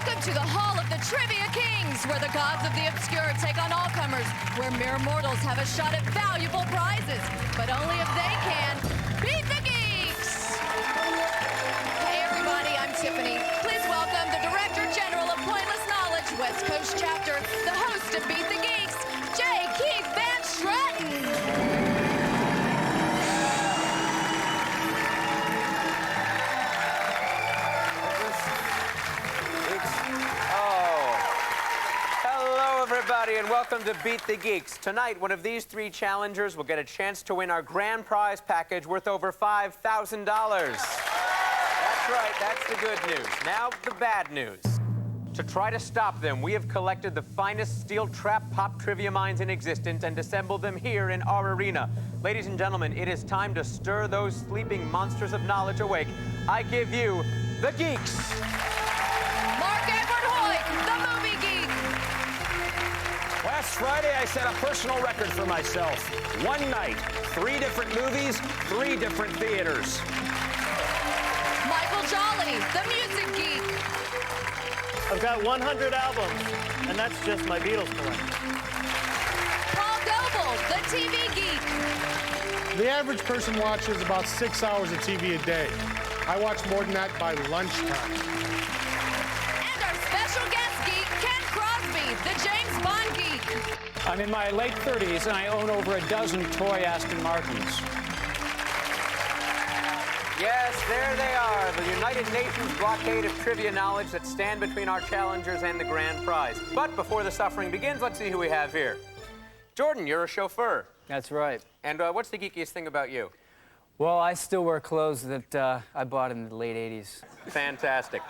Welcome to the Hall of the Trivia Kings, where the gods of the obscure take on all comers, where mere mortals have a shot at valuable prizes, but only if they can beat the Geeks! Hey everybody, I'm Tiffany. Please welcome the Director General of Pointless Knowledge, West Coast Chapter, the host of Beat the Geeks, J. Keith Van Stratton. Everybody, and welcome to Beat the Geeks. Tonight, one of these three challengers will get a chance to win our grand prize package worth over $5,000. That's right, that's the good news. Now, the bad news. To try to stop them, we have collected the finest steel trap pop trivia minds in existence and assembled them here in our arena. Ladies and gentlemen, it is time to stir those sleeping monsters of knowledge awake. I give you the Geeks. Mark Edward Hoyt, the movie geek. Last Friday, I set a personal record for myself. One night, 3 different movies, 3 different theaters. Michael Jolly, the music geek. I've got 100 albums, and that's just my Beatles collection. Paul Goebel, the TV geek. The average person watches about 6 hours of TV a day. I watch more than that by lunchtime. And our special guest geek, Ken Crosby, the James Bond geek. I'm in my late 30s, and I own over a dozen toy Aston Martins. Yes, there they are, the United Nations blockade of trivia knowledge that stand between our challengers and the grand prize. But before the suffering begins, let's see who we have here. Jordan, you're a chauffeur. That's right. And what's the geekiest thing about you? Well, I still wear clothes that I bought in the late 80s. Fantastic.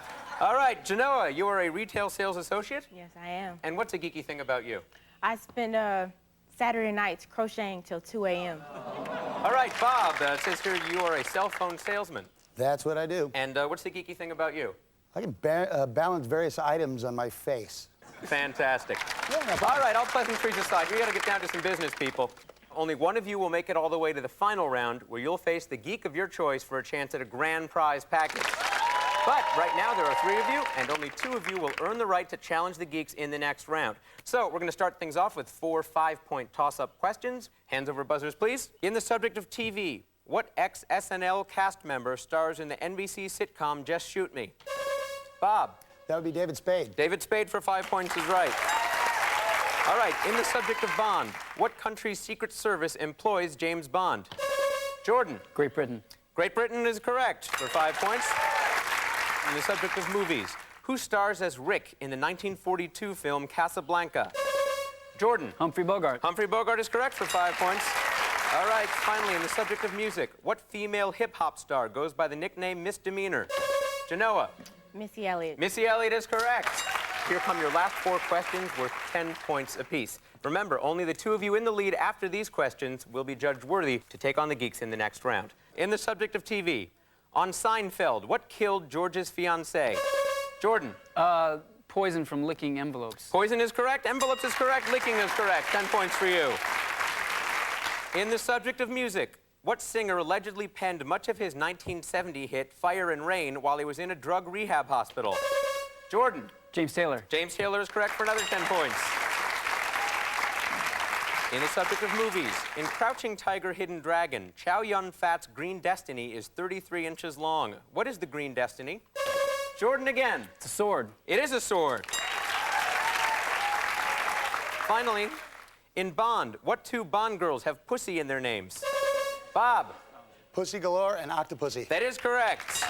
All right, Genoa, you are a retail sales associate? Yes, I am. And what's a geeky thing about you? I spend Saturday nights crocheting till 2 a.m. All right, Bob, it says here you are a cell phone salesman. That's what I do. And what's the geeky thing about you? I can balance various items on my face. Fantastic. All right, all pleasantries aside, we got to get down to some business, people. Only one of you will make it all the way to the final round, where you'll face the geek of your choice for a chance at a grand prize package. But right now, there are 3 of you, and only 2 of you will earn the right to challenge the Geeks in the next round. So we're going to start things off with 4 5-point toss-up questions. Hands over buzzers, please. In the subject of TV, what ex-SNL cast member stars in the NBC sitcom Just Shoot Me? Bob. That would be David Spade. David Spade for 5 points is right. All right, in the subject of Bond, what country's Secret Service employs James Bond? Jordan. Great Britain. Great Britain is correct for 5 points. In the subject of movies, who stars as Rick in the 1942 film Casablanca? Jordan. Humphrey Bogart. Humphrey Bogart is correct for 5 points. All right, finally, in the subject of music, what female hip-hop star goes by the nickname Misdemeanor? Genoa. Missy Elliott. Missy Elliott is correct. Here come your last 4 questions worth 10 points apiece. Remember, only the 2 of you in the lead after these questions will be judged worthy to take on the Geeks in the next round. In the subject of TV, on Seinfeld, what killed George's fiancée? Jordan. Poison from licking envelopes. Poison is correct, envelopes is correct, licking is correct. 10 points for you. In the subject of music, what singer allegedly penned much of his 1970 hit Fire and Rain while he was in a drug rehab hospital? Jordan. James Taylor. James Taylor is correct for another 10 points. In the subject of movies, in Crouching Tiger, Hidden Dragon, Chow Yun-Fat's Green Destiny is 33 inches long. What is the Green Destiny? Jordan again. It's a sword. It is a sword. Finally, in Bond, what 2 Bond girls have pussy in their names? Bob. Pussy Galore and Octopussy. That is correct.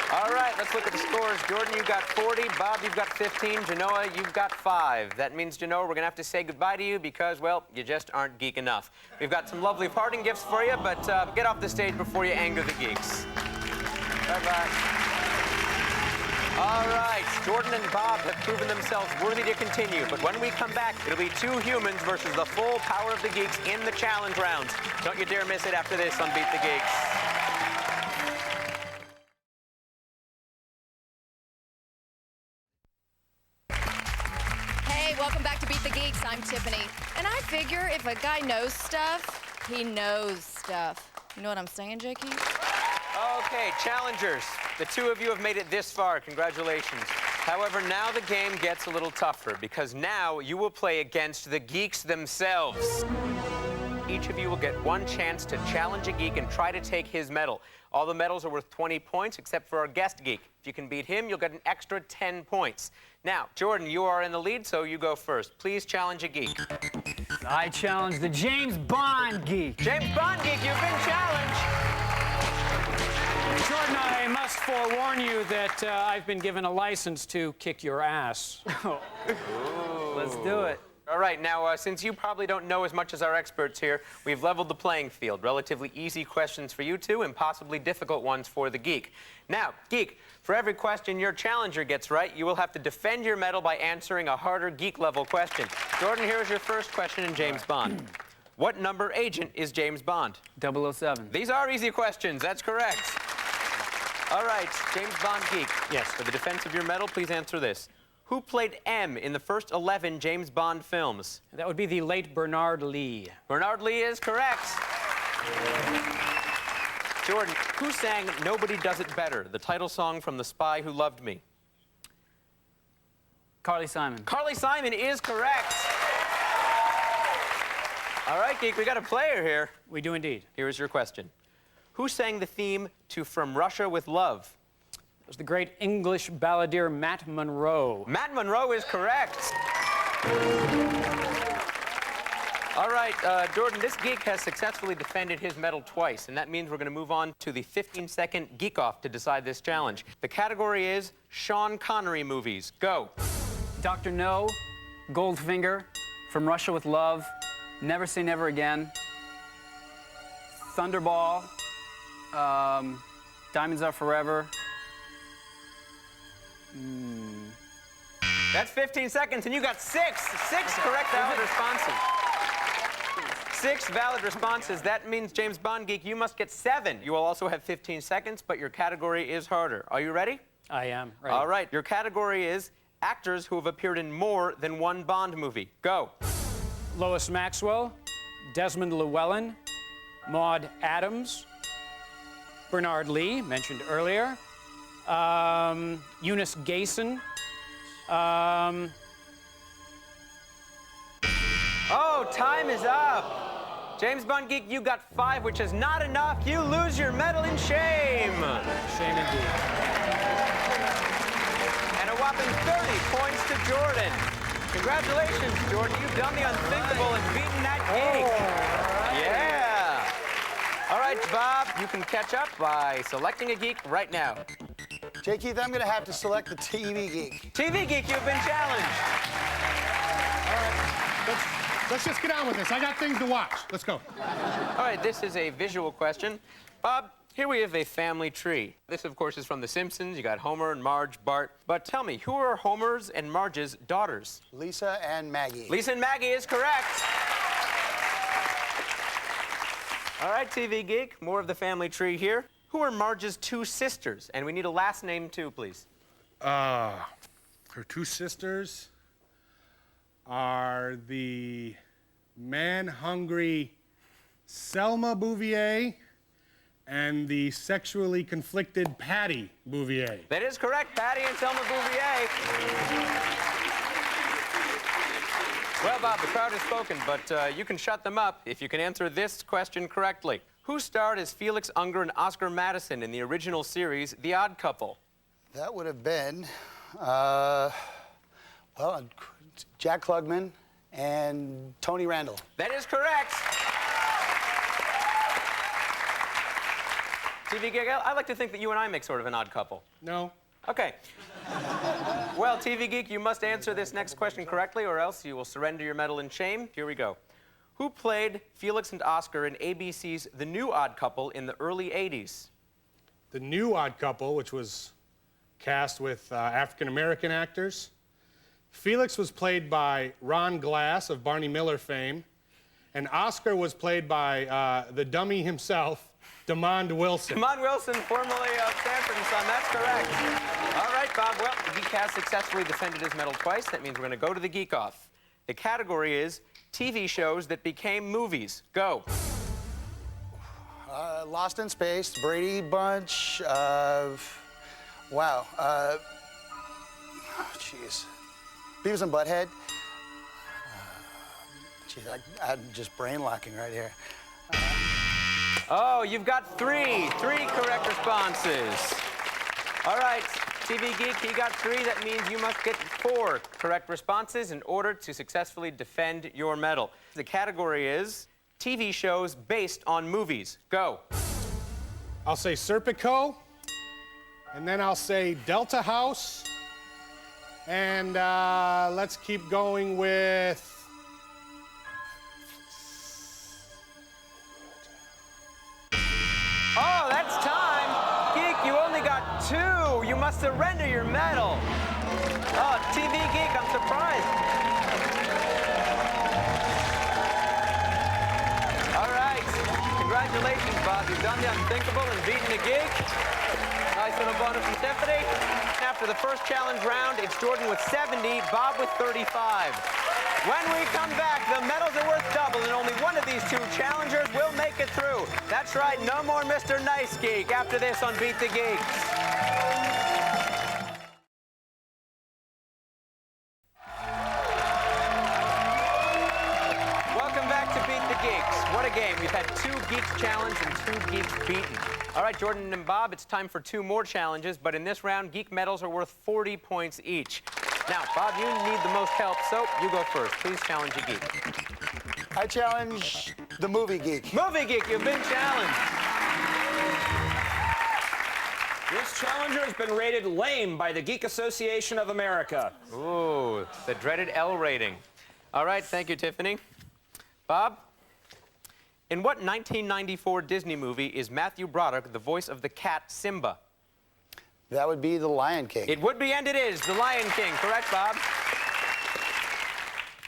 All right, let's look at the scores. Jordan, you've got 40. Bob, you've got 15. Genoa, you've got 5. That means, Genoa, we're going to have to say goodbye to you because, well, you just aren't geek enough. We've got some lovely parting gifts for you, but get off the stage before you anger the Geeks. Bye-bye. All right, Jordan and Bob have proven themselves worthy to continue, but when we come back, it'll be 2 humans versus the full power of the Geeks in the challenge rounds. Don't you dare miss it after this on Beat the Geeks. Welcome back to Beat the Geeks. I'm Tiffany. And I figure if a guy knows stuff, he knows stuff. You know what I'm saying, J.K.? Okay, challengers. The two of you have made it this far. Congratulations. However, now the game gets a little tougher because now you will play against the geeks themselves. Each of you will get one chance to challenge a geek and try to take his medal. All the medals are worth 20 points, except for our guest geek. If you can beat him, you'll get an extra 10 points. Now, Jordan, you are in the lead, so you go first. Please challenge a geek. I challenge the James Bond geek. James Bond geek, you've been challenged. Jordan, I must forewarn you that I've been given a license to kick your ass. Let's do it. All right, now, since you probably don't know as much as our experts here, we've leveled the playing field. Relatively easy questions for you two and possibly difficult ones for the geek. Now, geek, for every question your challenger gets right, you will have to defend your medal by answering a harder geek-level question. Jordan, here's your first question in James Bond. What number agent is James Bond? 007. These are easy questions. That's correct. All right, James Bond geek. Yes. For the defense of your medal, please answer this. Who played M in the first 11 James Bond films? That would be the late Bernard Lee. Bernard Lee is correct. Jordan, who sang Nobody Does It Better, the title song from The Spy Who Loved Me? Carly Simon. Carly Simon is correct. All right, geek, we got a player here. We do indeed. Here is your question. Who sang the theme to From Russia with Love? It was the great English balladeer Matt Monro. Matt Monro is correct. All right, Jordan, this geek has successfully defended his medal twice, and that means we're going to move on to the 15-second geek-off to decide this challenge. The category is Sean Connery movies. Go. Dr. No, Goldfinger, From Russia with Love, Never Say Never Again, Thunderball, Diamonds Are Forever. That's 15 seconds, and you got six correct valid responses. 6 valid responses. That means, James Bond geek, you must get 7. You will also have 15 seconds, but your category is harder. Are you ready? I am ready. All right, your category is actors who have appeared in more than one Bond movie. Go. Lois Maxwell, Desmond Llewellyn, Maud Adams, Bernard Lee, mentioned earlier, Eunice Gayson. Oh, time is up. James Bond geek, you got 5, which is not enough. You lose your medal in shame. Shame indeed. And a whopping 30 points to Jordan. Congratulations, Jordan. You've done the unthinkable and beaten that geek. Yeah. All right, Bob, you can catch up by selecting a geek right now. J. Keith, I'm going to have to select the TV geek. TV geek, you've been challenged. Let's just get on with this. I got things to watch. Let's go. All right, this is a visual question. Bob, here we have a family tree. This, of course, is from The Simpsons. You got Homer and Marge, Bart. But tell me, who are Homer's and Marge's daughters? Lisa and Maggie. Lisa and Maggie is correct. All right, TV geek, more of the family tree here. Who are Marge's 2 sisters? And we need a last name, too, please. Her 2 sisters are the man-hungry Selma Bouvier and the sexually conflicted Patty Bouvier. That is correct, Patty and Selma Bouvier. Well, Bob, the crowd has spoken, but you can shut them up if you can answer this question correctly. Who starred as Felix Unger and Oscar Madison in the original series, The Odd Couple? That would have been, Jack Klugman and Tony Randall. That is correct. TV Geek, I like to think that you and I make sort of an odd couple. No. Okay. Well, TV Geek, you must answer this next question correctly, or else you will surrender your medal in shame. Here we go. Who played Felix and Oscar in ABC's The New Odd Couple in the early 80s? The New Odd Couple, which was cast with African-American actors. Felix was played by Ron Glass of Barney Miller fame, and Oscar was played by the dummy himself, DeMond Wilson. DeMond Wilson, formerly of Sanford & Son. That's correct. All right, Bob. Well, the Geek has successfully defended his medal twice. That means we're going to go to the Geek Off. The category is TV shows that became movies. Go. Lost in Space, Brady Bunch, Wow. Jeez. Beavis and Butthead. Jeez, I'm just brain locking right here. Oh, you've got three correct responses. All right, TV Geek, he got 3. That means you must get 4 correct responses in order to successfully defend your medal. The category is TV shows based on movies. Go. I'll say Serpico, and then I'll say Delta House, and let's keep going with... Oh, that's time. Geek, you only got 2. You must surrender your medal. Oh, TV Geek, I'm surprised. All right. Congratulations, Bob. You've done the unthinkable and beaten the Geek. Nice little bonus from Tiffany. After the first challenge round, it's Jordan with 70, Bob with 35. When we come back, the medals are worth double, and only one of these 2 challengers will make it through. That's right, no more Mr. Nice Geek after this on Beat the Geeks. Welcome back to Beat the Geeks. What a game. We've had 2 Geeks challenged and 2 Geeks beaten. All right, Jordan and Bob, it's time for 2 more challenges, but in this round, Geek medals are worth 40 points each. Now, Bob, you need the most help, so you go first. Please challenge a geek. I challenge the Movie Geek. Movie Geek, you've been challenged. This challenger has been rated lame by the Geek Association of America. Ooh, the dreaded L rating. All right, thank you, Tiffany. Bob, in what 1994 Disney movie is Matthew Broderick the voice of the cat Simba? That would be The Lion King. It would be, and it is, The Lion King. Correct, Bob.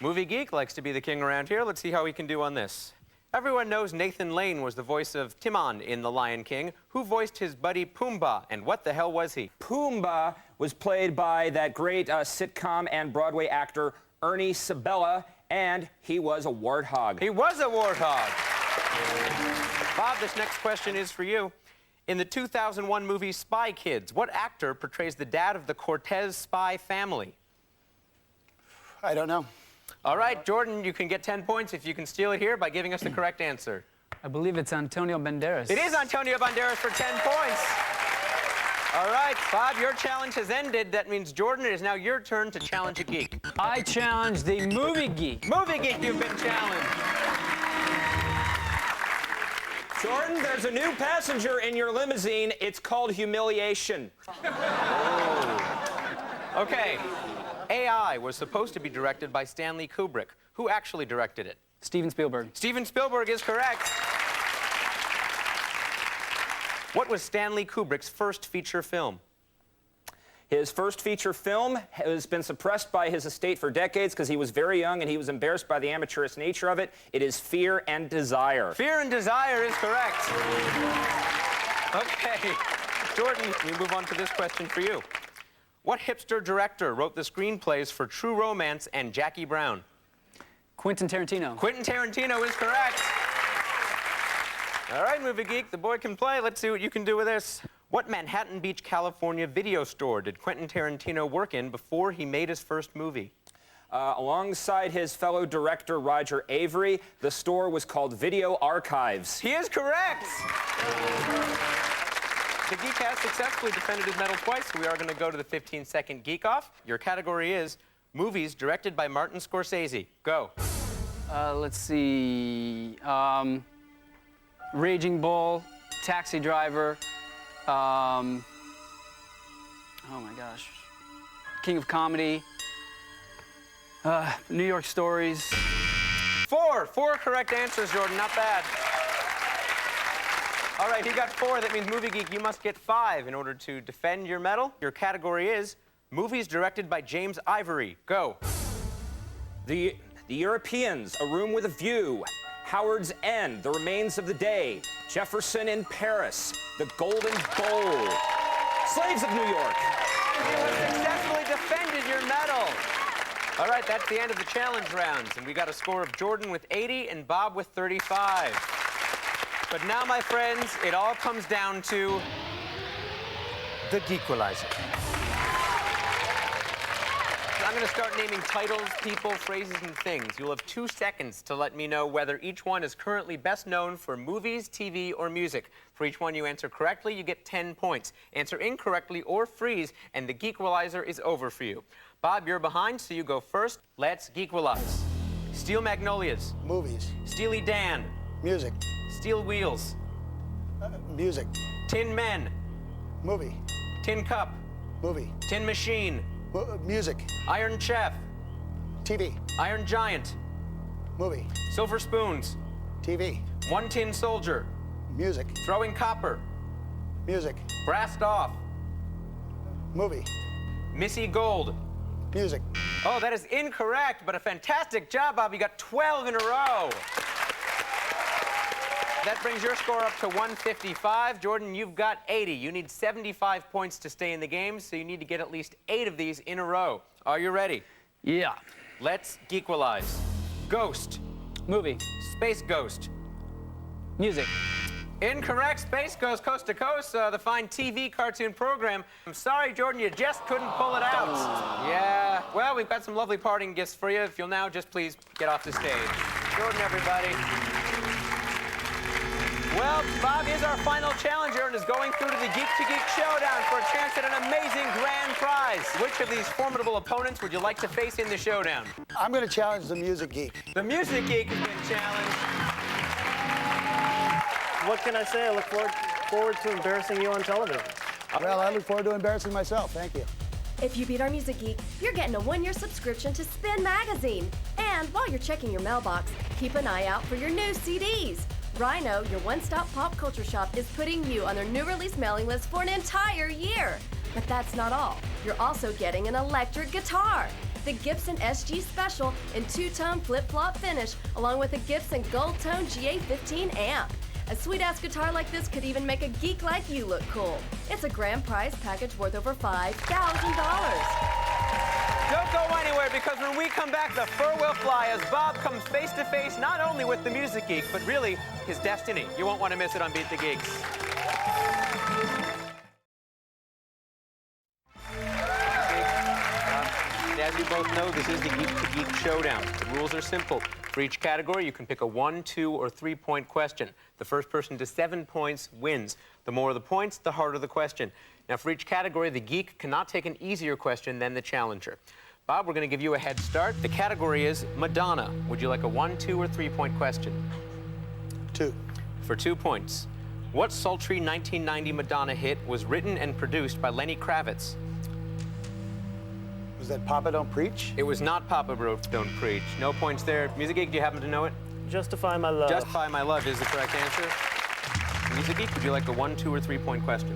Movie Geek likes to be the king around here. Let's see how we can do on this. Everyone knows Nathan Lane was the voice of Timon in The Lion King. Who voiced his buddy Pumbaa, and what the hell was he? Pumbaa was played by that great sitcom and Broadway actor Ernie Sabella, and he was a warthog. He was a warthog. Bob, this next question is for you. In the 2001 movie Spy Kids, what actor portrays the dad of the Cortez spy family? I don't know. All right, Jordan, you can get 10 points if you can steal it here by giving us the correct answer. I believe it's Antonio Banderas. It is Antonio Banderas for 10 points. All right, Bob, your challenge has ended. That means, Jordan, it is now your turn to challenge a geek. I challenge the Movie Geek. Movie Geek, you've been challenged. Jordan, there's a new passenger in your limousine. It's called humiliation. Okay. AI was supposed to be directed by Stanley Kubrick. Who actually directed it? Steven Spielberg. Steven Spielberg is correct. What was Stanley Kubrick's first feature film? His first feature film has been suppressed by his estate for decades because he was very young and he was embarrassed by the amateurish nature of it. It is Fear and Desire. Fear and Desire is correct. Okay. Jordan, we move on to this question for you. What hipster director wrote the screenplays for True Romance and Jackie Brown? Quentin Tarantino. Quentin Tarantino is correct. All right, Movie Geek, the boy can play. Let's see what you can do with this. What Manhattan Beach, California video store did Quentin Tarantino work in before he made his first movie? Alongside his fellow director, Roger Avery, the store was called Video Archives. He is correct. The Geek has successfully defended his medal twice, so we are going to go to the 15-second Geek Off. Your category is movies directed by Martin Scorsese. Go. Let's see. Raging Bull, Taxi Driver, oh my gosh, King of Comedy, New York Stories. Four correct answers, Jordan, not bad. All right, he got 4. That means, Movie Geek, you must get 5 in order to defend your medal. Your category is movies directed by James Ivory. Go. The Europeans, A Room with a View, Howard's End, The Remains of the Day, Jefferson in Paris, The Golden Bowl, Slaves of New York. You have successfully defended your medal. All right, that's the end of the challenge rounds, and we got a score of Jordan with 80 and Bob with 35. But now, my friends, it all comes down to the Geequalizer. I'm going to start naming titles, people, phrases, and things. You'll have 2 seconds to let me know whether each one is currently best known for movies, TV, or music. For each one you answer correctly, you get 10 points. Answer incorrectly or freeze, and the Geequalizer is over for you. Bob, you're behind, so you go first. Let's Geequalize. Steel Magnolias. Movies. Steely Dan. Music. Steel Wheels. Music. Tin Men. Movie. Tin Cup. Movie. Tin Machine. Music. Iron Chef. TV. Iron Giant. Movie. Silver Spoons. TV. One Tin Soldier. Music. Throwing Copper. Music. Brassed Off. Movie. Missy Gold. Music. Oh, that is incorrect, but a fantastic job, Bob. You got 12 in a row. That brings your score up to 155. Jordan, you've got 80. You need 75 points to stay in the game, so you need to get at least 8 of these in a row. Are you ready? Yeah. Let's Geequalize. Ghost. Movie. Space Ghost. Music. Incorrect. Space Ghost Coast to Coast, the fine TV cartoon program. I'm sorry, Jordan, you just couldn't pull it out. Yeah. Well, we've got some lovely parting gifts for you. If you'll now just please get off the stage. Jordan, everybody. Well, Bob is our final challenger and is going through to the Geek to Geek Showdown for a chance at an amazing grand prize. Which of these formidable opponents would you like to face in the showdown? I'm going to challenge the Music Geek. The Music Geek has been challenged. What can I say? I look forward to embarrassing you on television. Well, I look forward to embarrassing myself. Thank you. If you beat our Music Geek, you're getting a 1-year subscription to Spin Magazine. And while you're checking your mailbox, keep an eye out for your new CDs. Rhino, your one-stop pop culture shop, is putting you on their new release mailing list for an entire year. But that's not all. You're also getting an electric guitar. The Gibson SG Special in 2-tone flip-flop finish, along with a Gibson Gold-Tone GA15 amp. A sweet-ass guitar like this could even make a geek like you look cool. It's a grand prize package worth over $5,000. Don't go anywhere, because when we come back, the fur will fly as Bob comes face to face not only with the Music Geek, but really his destiny. You won't want to miss it on Beat the Geeks. As you both know, this is the Geek to Geek Showdown. The rules are simple. For each category, you can pick a 1, 2, or 3-point question. The first person to 7 points wins. The more the points, the harder the question. Now, for each category, the geek cannot take an easier question than the challenger. Bob, we're going to give you a head start. The category is Madonna. Would you like a 1, 2, or 3-point question? 2. For 2 points. What sultry 1990 Madonna hit was written and produced by Lenny Kravitz? Was that Papa Don't Preach? It was not Papa Don't Preach. No points there. Music Geek, do you happen to know it? Justify My Love. Justify My Love is the correct answer. Music Geek, would you like a 1, 2, or 3-point question?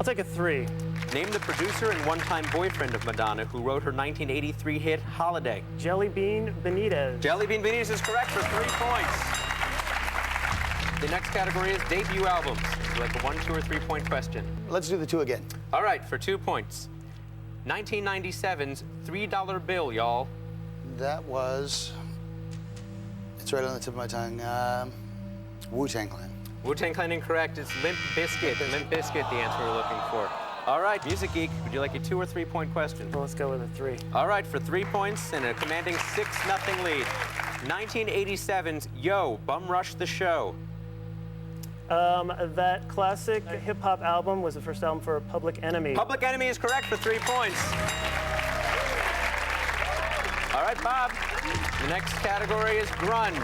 I'll take a 3. Name the producer and one-time boyfriend of Madonna who wrote her 1983 hit Holiday. Jelly Bean Benitez. Jelly Bean Benitez is correct for 3 points. The next category is debut albums. Would you like a 1, 2, or 3-point question? Let's do the 2 again. All right, for 2 points. 1997's $3 bill, y'all. That was... It's right on the tip of my tongue. Wu-Tang Clan. Wu-Tang Clan incorrect. It's Limp Bizkit. Limp Bizkit, the answer we're looking for. All right, Music Geek, would you like a 2 or 3-point question? Well, let's go with a 3. All right, for 3 points and a commanding 6-0 lead. 1987's Yo, Bum Rush the Show. That classic hip-hop album was the first album for Public Enemy. Public Enemy is correct for 3 points. All right, Bob. The next category is grunge.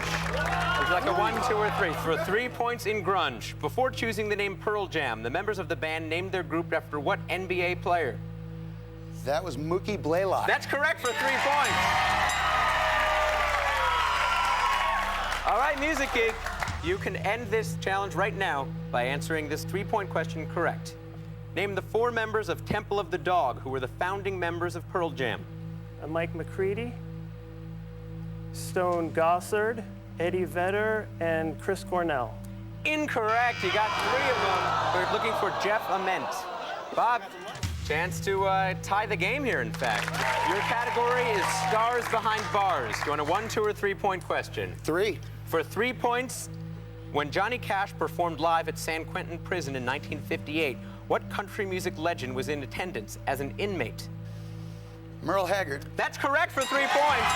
Would you like a 1, 2, or 3? For 3 points in grunge. Before choosing the name Pearl Jam, the members of the band named their group after what NBA player? That was Mookie Blaylock. That's correct for 3 points. All right, Music Geek. You can end this challenge right now by answering this 3-point question correct. Name the 4 members of Temple of the Dog who were the founding members of Pearl Jam. Mike McCready, Stone Gossard, Eddie Vedder, and Chris Cornell. Incorrect. You got 3 of them. We're looking for Jeff Ament. Bob, chance to tie the game here, in fact. Your category is Stars Behind Bars. Do you want a 1, 2, or 3-point question? 3. For 3 points, when Johnny Cash performed live at San Quentin Prison in 1958, What country music legend was in attendance as an inmate? Merle Haggard. That's correct for 3 points.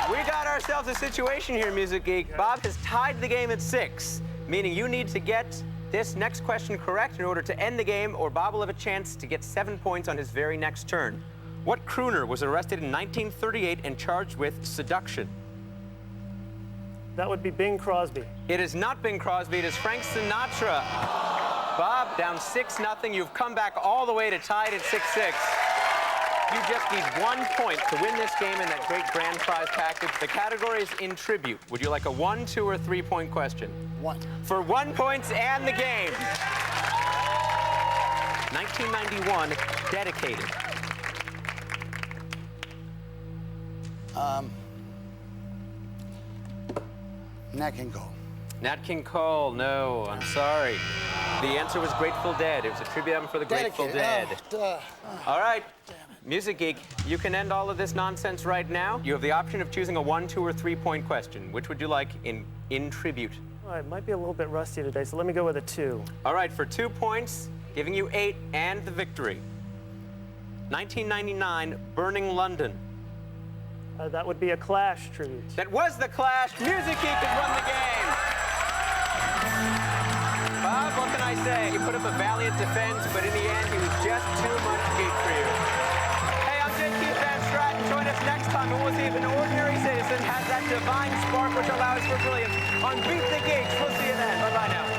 We got ourselves a situation here, Music Geek. Bob has tied the game at 6, meaning you need to get this next question correct in order to end the game, or Bob will have a chance to get 7 points on his very next turn. What crooner was arrested in 1938 and charged with seduction? That would be Bing Crosby. It is not Bing Crosby, it is Frank Sinatra. Bob, down 6-0. You've come back all the way to tied at 6-6. You just need 1 point to win this game and that great grand prize package. The category is in tribute. Would you like a 1, 2, or 3 point question? 1. For 1 point and the game. 1991, dedicated. Nat King Cole. Nat King Cole, no, I'm sorry. The answer was Grateful Dead. It was a tribute album for the Grateful Dead. All right, Music Geek, you can end all of this nonsense right now. You have the option of choosing a 1, 2, or 3 point question. Which would you like in tribute? All right, might be a little bit rusty today, so let me go with a 2. All right, for 2 points, giving you 8 and the victory. 1999, Burning London. That would be a Clash tribute. That was the Clash. Music Geek has won the game. Bob, what can I say? You put up a valiant defense, but in the end, he was just too much geek for you. Hey, I'm Keith Van Stratton. Join us next time, and we'll see if an ordinary citizen has that divine spark which allows for brilliance on Beat the Geeks. We'll see you then. Bye-bye now.